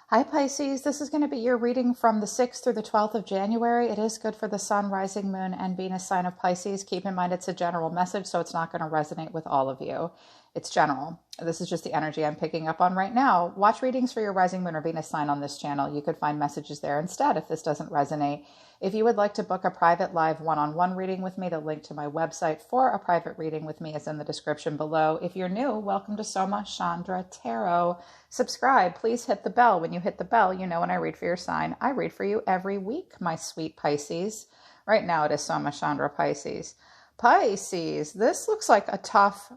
Hi Pisces, this is going to be your reading from the 6th through the 12th of January. It is good for the Sun, Rising Moon, and Venus sign of Pisces. Keep in mind it's a general message, so it's not going to resonate with all of you. It's general. This is just the energy I'm picking up on right now. Watch readings for your Rising Moon or Venus sign on this channel. You could find messages there instead if this doesn't resonate. If you would like to book a private live one-on-one reading with me, the link to my website for a private reading with me is in the description below. If you're new, welcome to Soma Chandra Tarot. Subscribe. Please hit the bell. When you hit the bell, you know when I read for your sign. I read for you every week, my sweet Pisces. Right now it is Soma Chandra Pisces. Pisces, this looks like a tough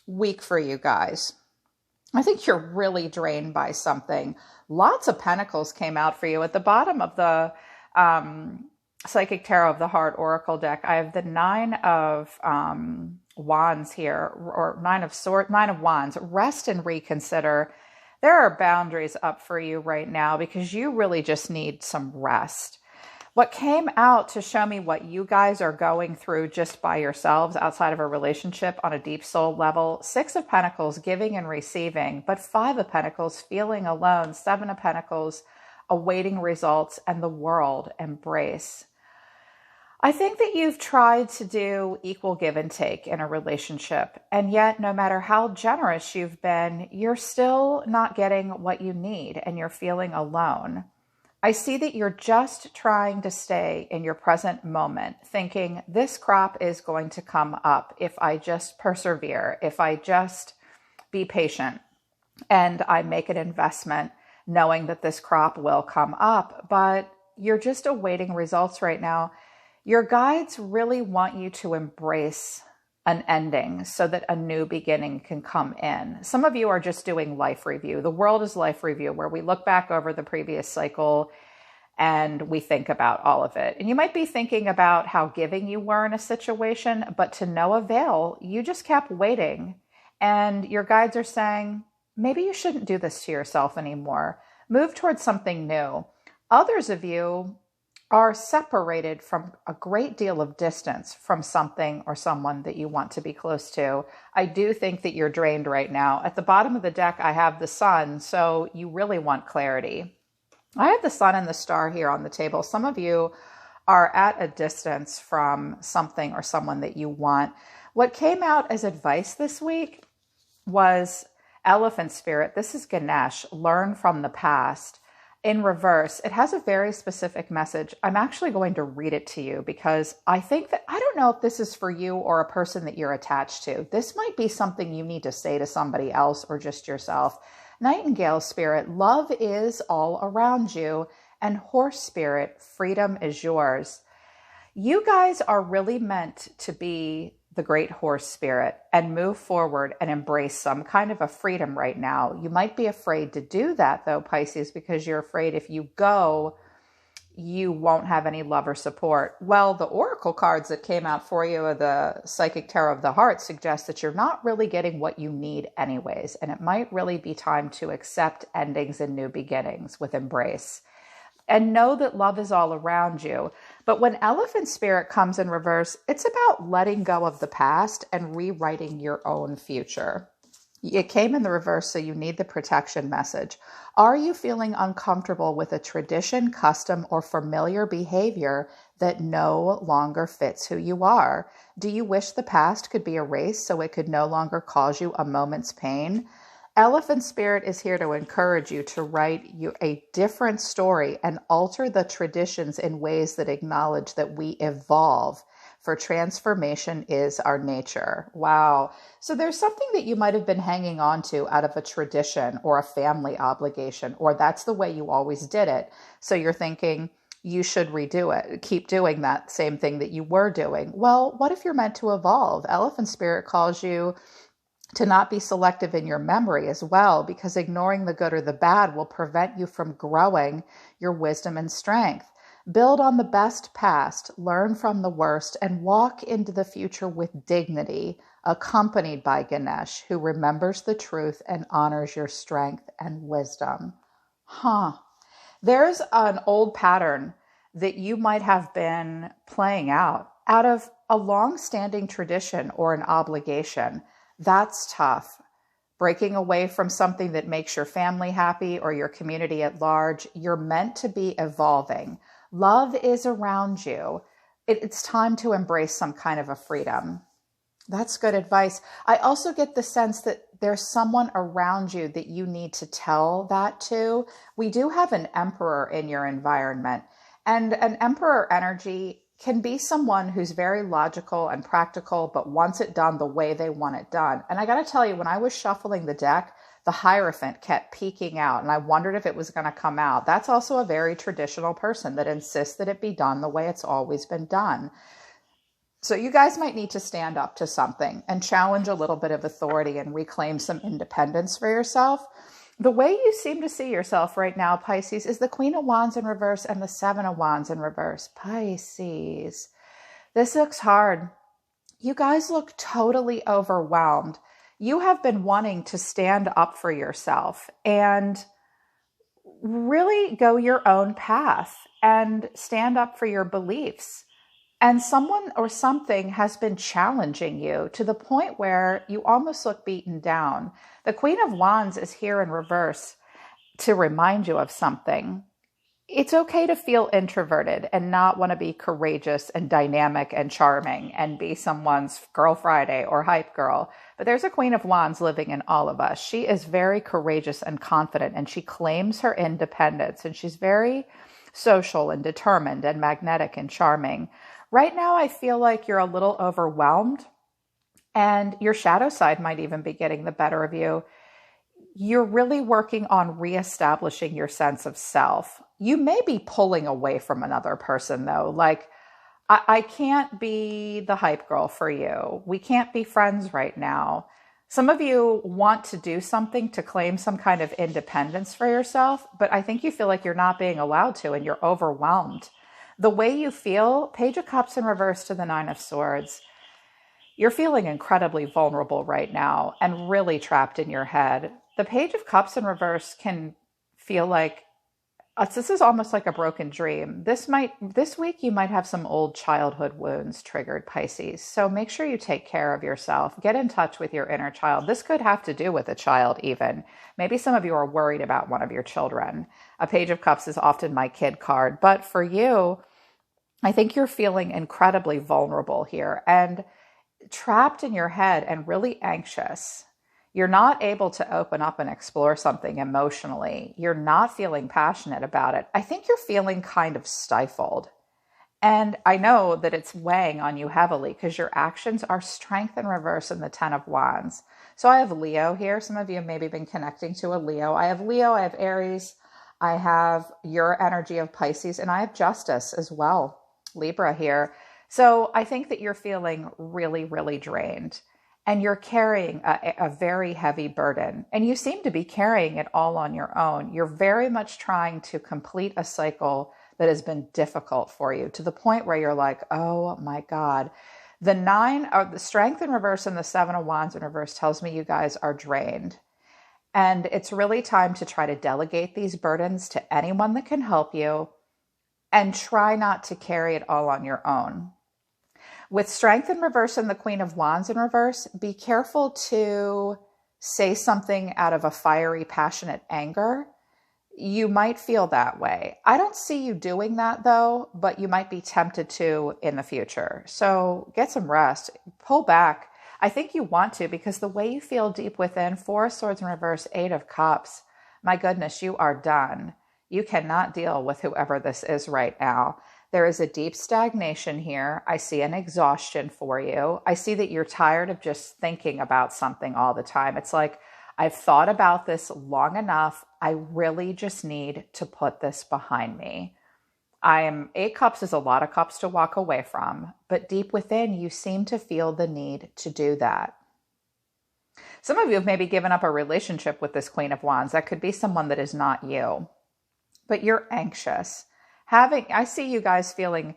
week for you guys. I think you're really drained by something. Lots of pentacles came out for you. At the bottom of the Psychic Tarot of the Heart Oracle deck, I have the Nine of Wands here, or Nine of Wands. Rest and reconsider. There are boundaries up for you right now because you really just need some rest. What came out to show me what you guys are going through just by yourselves outside of a relationship on a deep soul level. Six of Pentacles, giving and receiving, but Five of Pentacles, feeling alone. Seven of Pentacles, awaiting results, and the world, embrace. I think that you've tried to do equal give and take in a relationship, and yet no matter how generous you've been, you're still not getting what you need and you're feeling alone. I see that you're just trying to stay in your present moment, thinking this crop is going to come up if I just persevere, if I just be patient and I make an investment knowing that this crop will come up, but you're just awaiting results right now. Your guides really want you to embrace an ending so that a new beginning can come in. Some of you are just doing life review. The world is life review, where we look back over the previous cycle and we think about all of it. And you might be thinking about how giving you were in a situation, but to no avail. You just kept waiting. And your guides are saying, maybe you shouldn't do this to yourself anymore. Move towards something new. Others of you are separated from a great deal of distance from something or someone that you want to be close to. I do think that you're drained right now. At the bottom of the deck, I have the Sun, so you really want clarity. I have the Sun and the Star here on the table. Some of you are at a distance from something or someone that you want. What came out as advice this week was Elephant Spirit. This is Ganesh. Learn from the past. In reverse, it has a very specific message. I'm actually going to read it to you because I think that, I don't know if this is for you or a person that you're attached to. This might be something you need to say to somebody else or just yourself. Nightingale Spirit, love is all around you. And Horse Spirit, freedom is yours. You guys are really meant to be the great Horse Spirit and move forward and embrace some kind of a freedom right now. You might be afraid to do that though, Pisces, because you're afraid if you go, you won't have any love or support. Well, the oracle cards that came out for you, the Psychic Tarot of the Heart, suggest that you're not really getting what you need anyways. And it might really be time to accept endings and new beginnings with embrace. And know that love is all around you. But when Elephant Spirit comes in reverse, it's about letting go of the past and rewriting your own future. It came in the reverse, so you need the protection message. Are you feeling uncomfortable with a tradition, custom, or familiar behavior that no longer fits who you are? Do you wish the past could be erased so it could no longer cause you a moment's pain? Elephant Spirit is here to encourage you to write you a different story and alter the traditions in ways that acknowledge that we evolve, for transformation is our nature. Wow. So there's something that you might have been hanging on to out of a tradition or a family obligation, or that's the way you always did it. So you're thinking you should redo it, keep doing that same thing that you were doing. Well, what if you're meant to evolve? Elephant Spirit calls you to not be selective in your memory as well, because ignoring the good or the bad will prevent you from growing your wisdom and strength. Build on the best past, learn from the worst, and walk into the future with dignity, accompanied by Ganesh, who remembers the truth and honors your strength and wisdom. There's an old pattern that you might have been playing out of a long-standing tradition or an obligation. That's tough. breaking away from something that makes your family happy or your community at large. You're meant to be evolving. Love is around you. It's time to embrace some kind of a freedom. That's good advice. I also get the sense that there's someone around you that you need to tell that to. We do have an emperor in your environment, and an emperor energy can be someone who's very logical and practical, but wants it done the way they want it done. And I got to tell you, when I was shuffling the deck, the Hierophant kept peeking out, and I wondered if it was going to come out. That's also a very traditional person that insists that it be done the way it's always been done. So you guys might need to stand up to something and challenge a little bit of authority and reclaim some independence for yourself. The way you seem to see yourself right now, Pisces, is the Queen of Wands in reverse and the Seven of Wands in reverse. Pisces, this looks hard. You guys look totally overwhelmed. You have been wanting to stand up for yourself and really go your own path and stand up for your beliefs. And someone or something has been challenging you to the point where you almost look beaten down. The Queen of Wands is here in reverse to remind you of something. It's okay to feel introverted and not want to be courageous and dynamic and charming and be someone's Girl Friday or hype girl. But there's a Queen of Wands living in all of us. She is very courageous and confident, and she claims her independence, and she's very social and determined and magnetic and charming. Right now, I feel like you're a little overwhelmed, and your shadow side might even be getting the better of you. You're really working on reestablishing your sense of self. You may be pulling away from another person, though. Like, I can't be the hype girl for you. We can't be friends right now. Some of you want to do something to claim some kind of independence for yourself, but I think you feel like you're not being allowed to, and you're overwhelmed. The way you feel, Page of Cups in reverse to the Nine of Swords, you're feeling incredibly vulnerable right now and really trapped in your head. The Page of Cups in reverse can feel like, this is almost like a broken dream. This week you might have some old childhood wounds triggered, Pisces. So make sure you take care of yourself. Get in touch with your inner child. This could have to do with a child even. Maybe some of you are worried about one of your children. A Page of Cups is often my kid card, but for you, I think you're feeling incredibly vulnerable here and trapped in your head and really anxious. You're not able to open up and explore something emotionally. You're not feeling passionate about it. I think you're feeling kind of stifled. And I know that it's weighing on you heavily because your actions are Strength in reverse in the Ten of Wands. So I have Leo here. Some of you have maybe been connecting to a Leo. I have Leo, I have Aries, I have your energy of Pisces, and I have Justice as well. Libra here. So I think that you're feeling really, really drained, and you're carrying a very heavy burden, and you seem to be carrying it all on your own. You're very much trying to complete a cycle that has been difficult for you to the point where you're like, oh my God. The Strength in reverse and the Seven of Wands in reverse tells me you guys are drained. And it's really time to try to delegate these burdens to anyone that can help you, and try not to carry it all on your own. With Strength in reverse and the Queen of Wands in reverse, be careful to say something out of a fiery, passionate anger. You might feel that way. I don't see you doing that though, but you might be tempted to in the future. So get some rest, pull back. I think you want to, because the way you feel deep within, Four of Swords in reverse, Eight of Cups, my goodness, you are done. You cannot deal with whoever this is right now. There is a deep stagnation here. I see an exhaustion for you. I see that you're tired of just thinking about something all the time. It's like, I've thought about this long enough. I really just need to put this behind me. Eight Cups is a lot of cups to walk away from, but deep within, you seem to feel the need to do that. Some of you have maybe given up a relationship with this Queen of Wands. That could be someone that is not you. But you're anxious. I see you guys feeling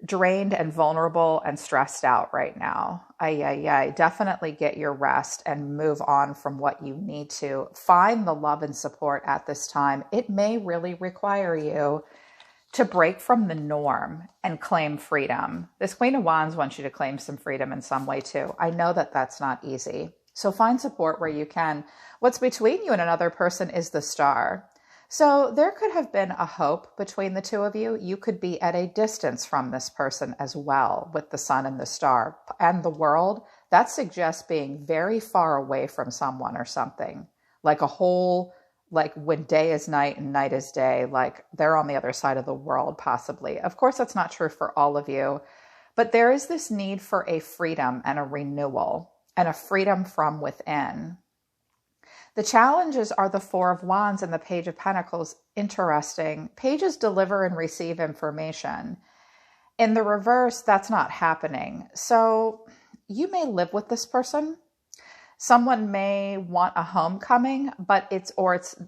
drained and vulnerable and stressed out right now. Definitely get your rest and move on from what you need to. Find the love and support at this time. It may really require you to break from the norm and claim freedom. This Queen of Wands wants you to claim some freedom in some way too. I know that that's not easy. So find support where you can. What's between you and another person is the Star. So there could have been a hope between the two of you. You could be at a distance from this person as well with the Sun and the Star and the World. That suggests being very far away from someone or something, like a whole, like when day is night and night is day, like they're on the other side of the world possibly. Of course, that's not true for all of you, but there is this need for a freedom and a renewal and a freedom from within. The challenges are the Four of Wands and the Page of Pentacles. Interesting. Pages deliver and receive information. In the reverse, that's not happening. So you may live with this person. Someone may want a homecoming, but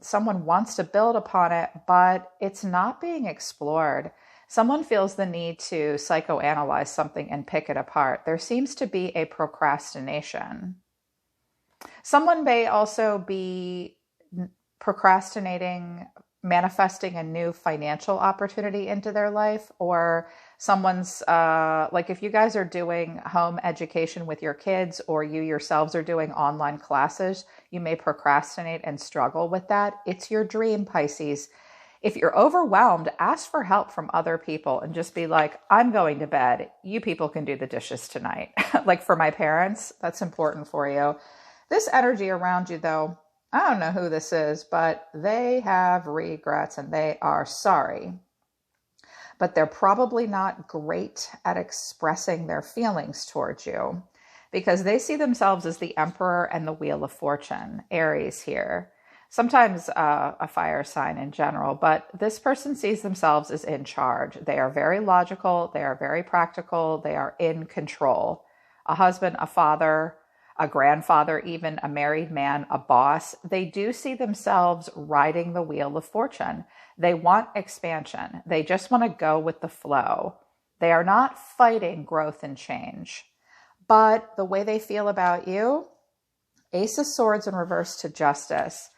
someone wants to build upon it, but it's not being explored. Someone feels the need to psychoanalyze something and pick it apart. There seems to be a procrastination. Someone may also be procrastinating, manifesting a new financial opportunity into their life, or someone's, like if you guys are doing home education with your kids or you yourselves are doing online classes, you may procrastinate and struggle with that. It's your dream, Pisces. If you're overwhelmed, ask for help from other people and just be like, I'm going to bed. You people can do the dishes tonight. Like for my parents, that's important for you. This energy around you, though, I don't know who this is, but they have regrets and they are sorry. But they're probably not great at expressing their feelings towards you because they see themselves as the Emperor and the Wheel of Fortune, Aries here. Sometimes a fire sign in general, but this person sees themselves as in charge. They are very logical. They are very practical. They are in control. A husband, a father, a grandfather, even a married man, a boss. They do see themselves riding the Wheel of Fortune. They want expansion. They just want to go with the flow. They are not fighting growth and change. But the way they feel about you, Ace of Swords in reverse to Justice.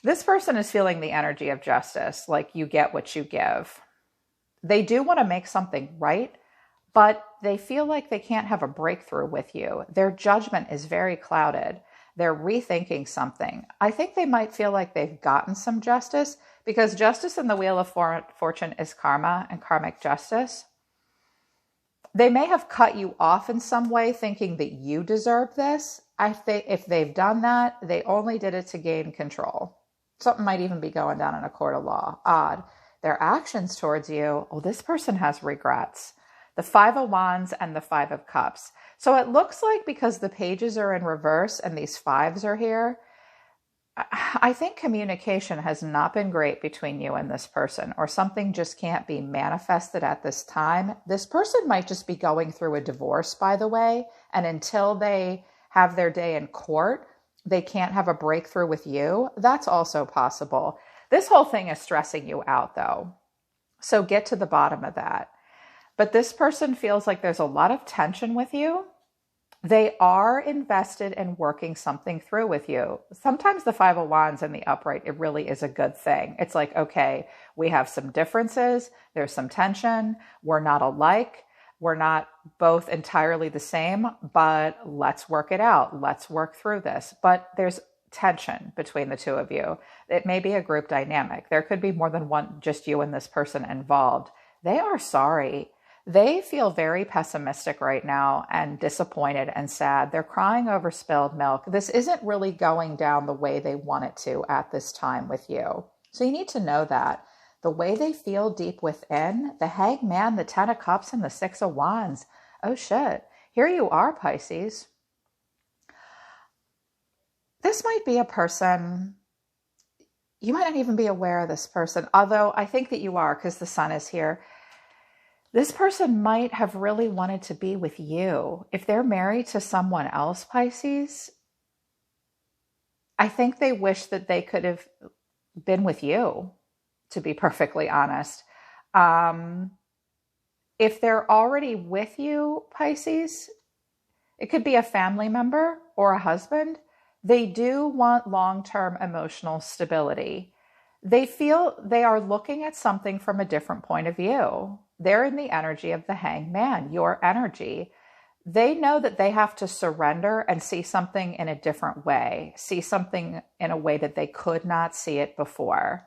This person is feeling the energy of justice, like you get what you give. They do want to make something right, but they feel like they can't have a breakthrough with you. Their judgment is very clouded. They're rethinking something. I think they might feel like they've gotten some justice because justice in the Wheel of Fortune is karma and karmic justice. They may have cut you off in some way thinking that you deserve this. If they've done that, they only did it to gain control. Something might even be going down in a court of law. Odd. Their actions towards you, oh, this person has regrets. The Five of Wands and the Five of Cups. So it looks like because the pages are in reverse and these fives are here, I think communication has not been great between you and this person, or something just can't be manifested at this time. This person might just be going through a divorce, by the way, and until they have their day in court, they can't have a breakthrough with you. That's also possible. This whole thing is stressing you out, though. So get to the bottom of that. But this person feels like there's a lot of tension with you. They are invested in working something through with you. Sometimes the Five of Wands in the upright, it really is a good thing. It's like, okay, we have some differences. There's some tension. We're not alike. We're not both entirely the same, but let's work it out. Let's work through this. But there's tension between the two of you. It may be a group dynamic. There could be more than one, just you and this person involved. They are sorry. They feel very pessimistic right now and disappointed and sad. They're crying over spilled milk. This isn't really going down the way they want it to at this time with you. So you need to know that. The way they feel deep within, the Hangman, the Ten of Cups, and the Six of Wands. Oh shit. Here you are, Pisces. This might be a person, you might not even be aware of this person, although I think that you are because the sun is here. This person might have really wanted to be with you. If they're married to someone else, Pisces, I think they wish that they could have been with you, to be perfectly honest. If they're already with you, Pisces, it could be a family member or a husband. They do want long-term emotional stability. They feel they are looking at something from a different point of view. They're in the energy of the Hangman, your energy. They know that they have to surrender and see something in a different way, see something in a way that they could not see it before.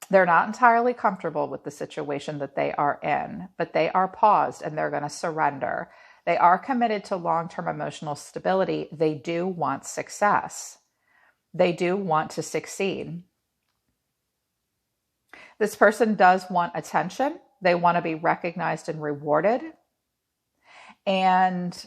They're not entirely comfortable with the situation that they are in, but they are paused and they're going to surrender. They are committed to long-term emotional stability. They do want success. They do want to succeed. This person does want attention. They want to be recognized and rewarded. And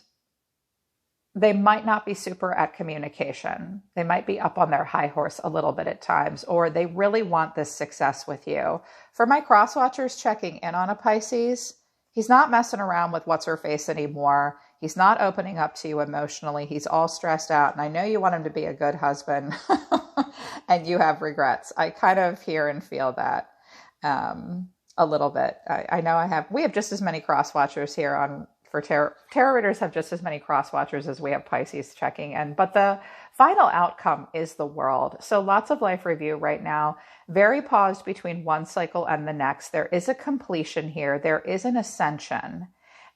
they might not be super at communication. They might be up on their high horse a little bit at times, or they really want this success with you. For my cross watchers checking in on a Pisces, he's not messing around with what's her face anymore. He's not opening up to you emotionally. He's all stressed out. And I know you want him to be a good husband and you have regrets. I kind of hear and feel that a little bit. I know we have just as many cross watchers here on for tarot readers have just as many cross watchers as we have Pisces checking in, but the final outcome is the World. So lots of life review right now, very paused between one cycle and the next. There is a completion here. There is an ascension.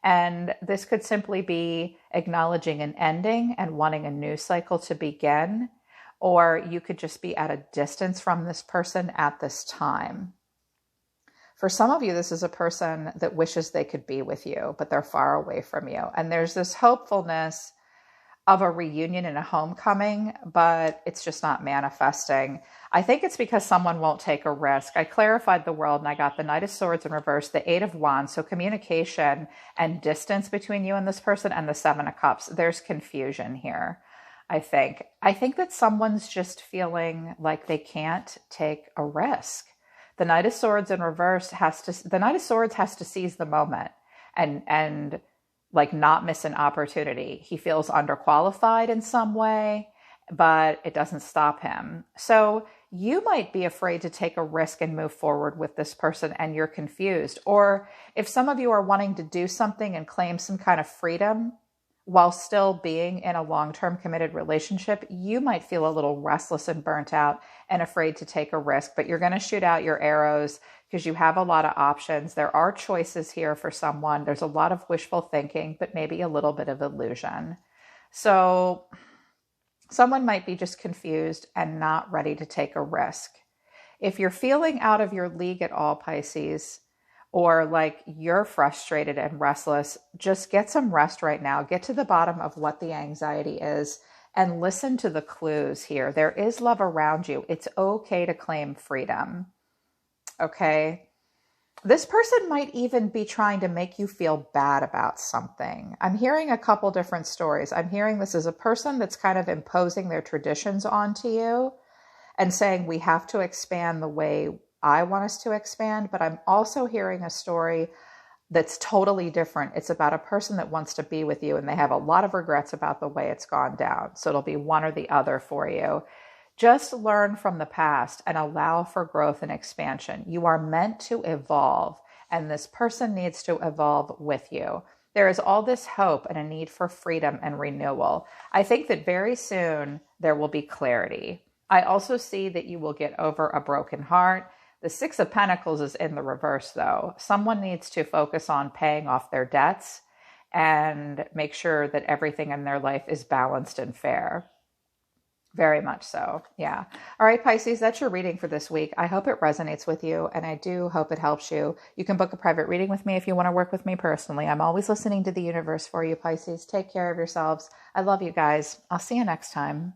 And this could simply be acknowledging an ending and wanting a new cycle to begin, or you could just be at a distance from this person at this time. For some of you, this is a person that wishes they could be with you, but they're far away from you. And there's this hopefulness of a reunion and a homecoming, but it's just not manifesting. I think it's because someone won't take a risk. I clarified the World and I got the Knight of Swords in reverse, the Eight of Wands. So communication and distance between you and this person, and the Seven of Cups. There's confusion here, I think. I think that someone's just feeling like they can't take a risk. The Knight of Swords in reverse has to seize the moment and like not miss an opportunity. He feels underqualified in some way, but it doesn't stop him. So you might be afraid to take a risk and move forward with this person and you're confused. Or if some of you are wanting to do something and claim some kind of freedom while still being in a long-term committed relationship, you might feel a little restless and burnt out and afraid to take a risk, but you're going to shoot out your arrows because you have a lot of options. There are choices here for someone. There's a lot of wishful thinking, but maybe a little bit of illusion. So someone might be just confused and not ready to take a risk. If you're feeling out of your league at all, Pisces, or like you're frustrated and restless, just get some rest right now. Get to the bottom of what the anxiety is and listen to the clues here. There is love around you. It's okay to claim freedom. Okay. This person might even be trying to make you feel bad about something. I'm hearing a couple different stories. I'm hearing this is a person that's kind of imposing their traditions onto you and saying we have to expand the way I want us to expand, but I'm also hearing a story that's totally different. It's about a person that wants to be with you and they have a lot of regrets about the way it's gone down. So it'll be one or the other for you. Just learn from the past and allow for growth and expansion. You are meant to evolve, and this person needs to evolve with you. There is all this hope and a need for freedom and renewal. I think that very soon there will be clarity. I also see that you will get over a broken heart. The Six of Pentacles is in the reverse, though. Someone needs to focus on paying off their debts and make sure that everything in their life is balanced and fair. Very much so. Yeah. All right, Pisces, that's your reading for this week. I hope it resonates with you, and I do hope it helps you. You can book a private reading with me if you want to work with me personally. I'm always listening to the universe for you, Pisces. Take care of yourselves. I love you guys. I'll see you next time.